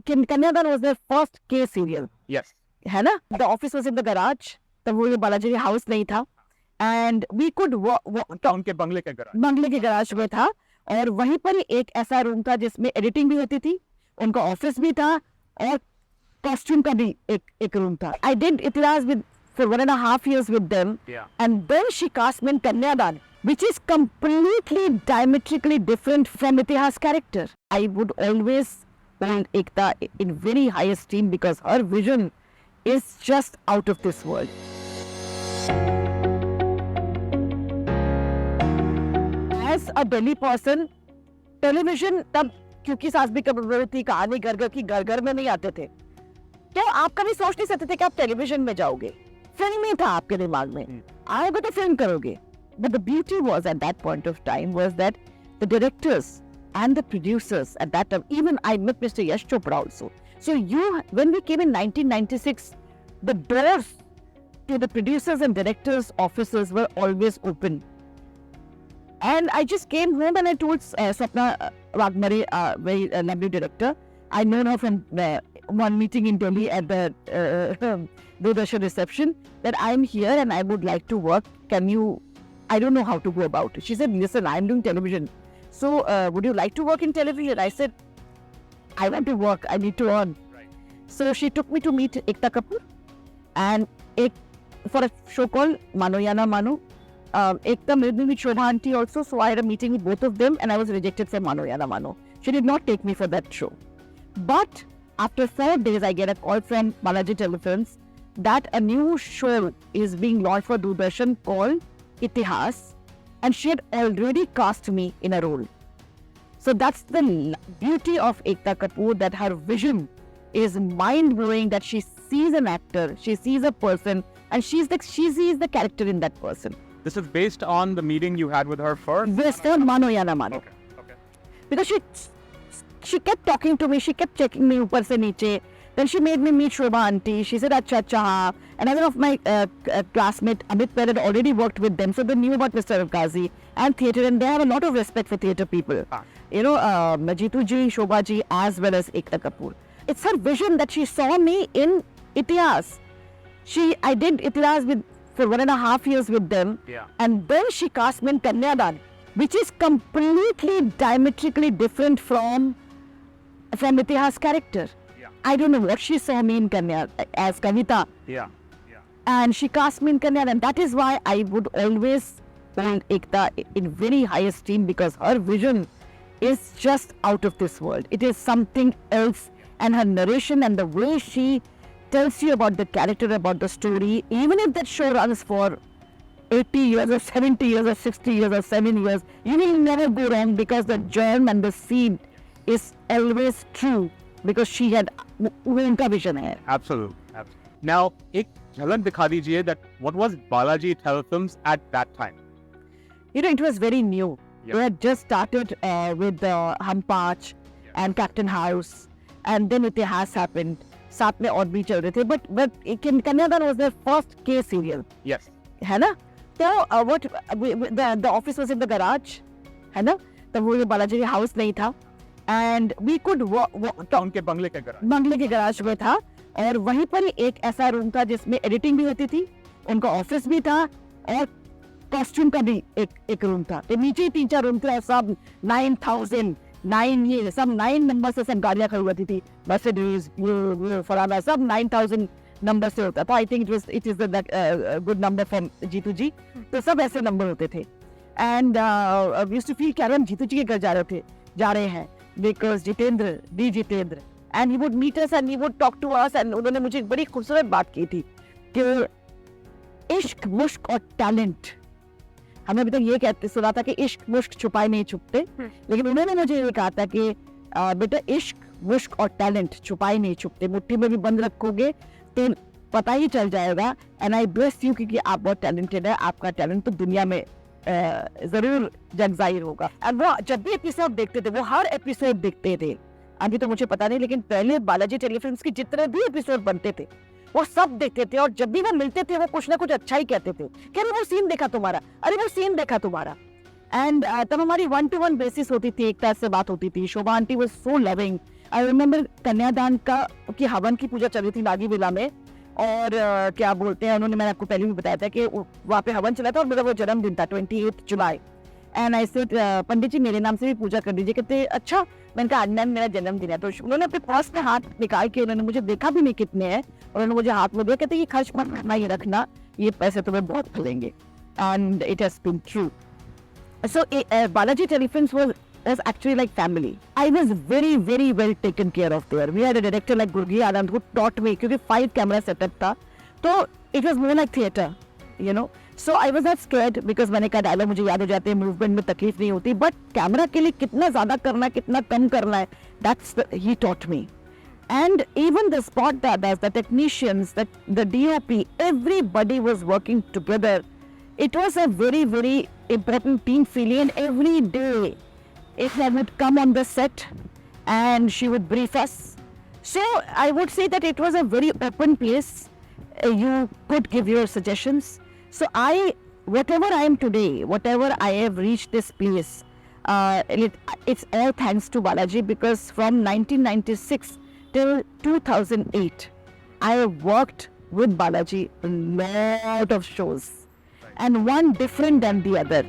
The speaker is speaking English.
Kanyadan was their first K serial. Yes. है ना? The office was in the garage. तब वो ये बालाजी हाउस नहीं था. And we could उनके बंगले के garage. बंगले के गराज में था और वहीं पर ही एक ऐसा रूम था जिसमें एडिटिंग भी होती थी, उनका ऑफिस भी था और कॉस्ट्यूम का भी एक रूम था. I did Itiraz with for 1.5 years with them. Yeah. And then she cast me in Kanyadan, which is completely diametrically different from Itihas character. I would always hold Ekta in very high esteem because her vision is just out of this world. As a Delhi person, television तब क्योंकि सास भी कभी थी, कहानी घर घर की घर घर में नहीं आते थे, तो आप कभी सोच नहीं सकते थे कि आप टेलीविजन में जाओगे. फिल्म ही था आपके दिमाग में, आएगा तो फिल्म करोगे. But the beauty was at that point of time was that the directors and the producers at that time, even I met Mr. Yash Chopra also. So when we came in 1996, the doors to the producers and directors' offices were always open. And I just came home and I told Swapna Wagmare, very lovely director, I know her from one meeting in Delhi at the Doordarshan reception, that I'm here and I would like to work. I don't know how to go about it. She said, listen, I'm doing television. So would you like to work in television? I said, I want to work. I need to earn. Right. So she took me to meet Ekta Kapoor and for a show called Mano Yana Mano. Ekta made me meet Shobha Aunty also. So I had a meeting with both of them and I was rejected for Mano Yana Mano. She did not take me for that show. But after 4 days, I get a call from Balaji Telefilms that a new show is being launched for Doordarshan called Itihas, and she had already cast me in a role. So that's the beauty of Ekta Kapoor, that her vision is mind-blowing, that she sees an actor, she sees a person, and she sees the character in that person. This is based on the meeting you had with her first? Western Mano Yana Mano. Okay. Because she kept talking to me, she kept checking me upar se niche. Then she made me meet Shobha Aunty. She said, acha acha. Another of my classmate, Amit Pair, had already worked with them. So they knew about Mr. Ghazi and theatre, and they have a lot of respect for theatre people. You know, Jitu ji, Shobha ji, as well as Ekta Kapoor. It's her vision that she saw me in Itiaz. I did Itiaz for 1.5 years with them. Yeah. And then she cast me in Kanyadan, which is completely diametrically different from Itihas character. I don't know what she saw me in Kanya as Kavita. Yeah. And she cast me in Kanya, and that is why I would always hold Ekta in very high esteem because her vision is just out of this world. It is something else, and her narration and the way she tells you about the character, about the story, even if that show runs for 80 years or 70 years or 60 years or 7 years, you will never go wrong because the germ and the seed is always true. Because she had उनका vision है. Absolutely. Now, एक झलक दिखा दीजिए that what was Balaji Telefilms at that time? You know, it was very new. Yeah. We had just started with Hum Paanch and Captain House, and then Itihas happened. साथ में और भी चल रहे थे, but Kanyadan was their first K serial. Yes. है ना? तो the office was in the garage, है ना? तब वो ये बालाजी हाउस नहीं था. And we could उनके बंगले के garage. बंगले के गराज में था और वहीं पर ही एक ऐसा रूम था जिसमें एडिटिंग भी होती थी, उनका ऑफिस भी था और कॉस्ट्यूम का भी एक रूम था. तो नीचे ही 3-4 रूम थे, सब 9,000 ये सब 9 नंबर से सब गाड़ियां खड़ी होती थी, मर्सिडीज फलाना सब 9,000 नंबर से होता था. I think it is good number from Jeetu ji. तो सब ऐसे नंबर होते थे. And we used to feel कि हम जीतू जी के घर जा रहे हैं because Jitendra, and he would meet us and he would talk to us, and उन्होंने मुझे एक बड़ी खूबसूरत बात की थी कि इश्क मुश्क और टैलेंट, हमें अभी तक ये कहते सुना था कि इश्क मुश्क छुपाए नहीं छुपते, लेकिन उन्होंने मुझे ये कहा था कि बेटा इश्क मुश्क और टैलेंट छुपाए नहीं छुपते, मुट्ठी में भी बंद रखोगे तो पता ही चल जाएगा. एंड आई ब्लेस यू क्योंकि आप बहुत टैलेंटेड है, आपका टैलेंट तो दुनिया में जरूर जग जाहिर होगा. और वो जब भी एपिसोड देखते थे, वो हर एपिसोड देखते थे. अभी तो मुझे पता नहीं, लेकिन पहले बालाजी टेलीफिल्म्स के जितने भी एपिसोड बनते थे वो सब देखते थे, और जब भी वो मिलते थे वो कुछ ना कुछ अच्छा ही कहते थे कि अरे वो सीन देखा तुम्हारा, अरे वो सीन देखा तुम्हारा. एंड तब हमारी 1-to-1 बेसिस होती थी, एक तरह से बात होती थी. Shobha aunty was so loving. I remember kanyadaan की हवन की पूजा चल रही थी नागी विला में, और क्या बोलते हैं, उन्होंने, मैंने आपको पहले भी बताया था कि वहाँ पे हवन चला था और मेरा वो जन्मदिन था 28 जुलाई। एंड आई सेड पंडित जी मेरे नाम से भी पूजा कर दीजिए। कहते अच्छा। मैंने कहा आज मैम मेरा जन्मदिन है। तो उन्होंने अपने पर्स में हाथ निकाल के, उन्होंने मुझे देखा भी नहीं कितने हैं, और उन्होंने मुझे हाथ में दिया। कहते ये खर्च मत करना, ये रखना, ये पैसे तुम्हें बहुत मिलेंगे। And it has been true. So Balaji Telefilms was actually like family. I was very, very well taken care of there. We had a director like Gurgi Anand who taught me, क्योंकि 5 camera setup था, तो it was more like theatre, you know. So I was not scared because मैंने कहा dialogue मुझे याद हो जाते हैं, मूवमेंट में तकलीफ नहीं होती, बट कैमरा के लिए कितना ज्यादा करना है, कितना कम करना है, that's he taught me. And even the spot dadas, the technicians, the DOP, everybody was working together. It was a very, very important team feeling, and every day Ekta would come on the set and she would brief us. So I would say that it was a very open place. You could give your suggestions. So whatever I am today, whatever I have reached this place, it's all thanks to Balaji, because from 1996 till 2008, I have worked with Balaji a lot of shows. And one different than the other.